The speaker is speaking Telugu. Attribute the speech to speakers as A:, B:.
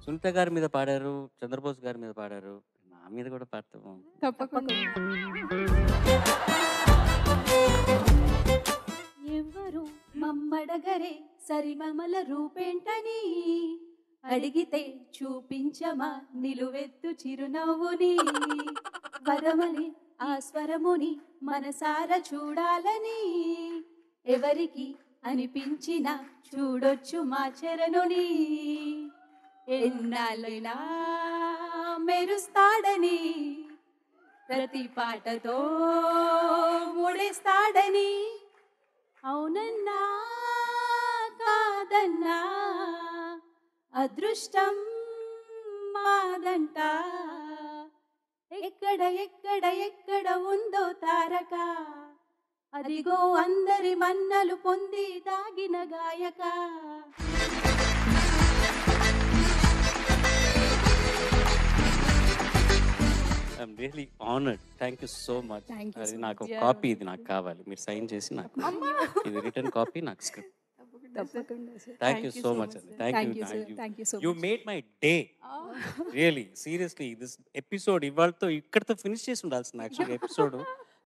A: సునీత గారి మీద పాడారు, చంద్రబోస్ గారి మీద పాడారు. నా మీద కూడా పాడతాము.
B: తప్పకుండా.
C: ఎవ్వరు మమ్మడగరే సరిమమల రూపేంటని అడిగితే చూపించమా నిలువెత్తు చిరునవ్వుని వరమని ఆ స్వరముని మనసార చూడాలని ఎవరికి అనిపించినా చూడొచ్చు మా చరణుని ఎన్నాళ్ళైనా మెరుస్తాడని ప్రతి పాటతో ముడేస్తాడని అవునన్నా కాదన్నా అదృష్టం మాదంట ఎక్కడ ఎక్కడ ఎక్కడ ఉందో తారక అదిగో అందరి మన్నలు పొంది దాగిన గాయక
A: I'm really honoured. Thank you so much.
B: Thank you
A: అది
B: so
A: నాకు
B: much.
A: కాపీ, ఇది నాకు కావాలి. మీరు సైన్ చేసి నాకు ఇది రిటర్న్ కాపీ, నాకు స్క్రిప్ట్.
B: తప్పకుండా sir.
A: Thank you so much అండి.
B: Thank
A: thank
B: you, sir.
A: You.
B: Thank you so
A: you
B: much.
A: Made my day. Really seriously this episode ఇవాళతో ఇక్కడితో ఫినిష్ చేసి ఉండాల్సింది యాక్చువల్గా ఎపిసోడ్.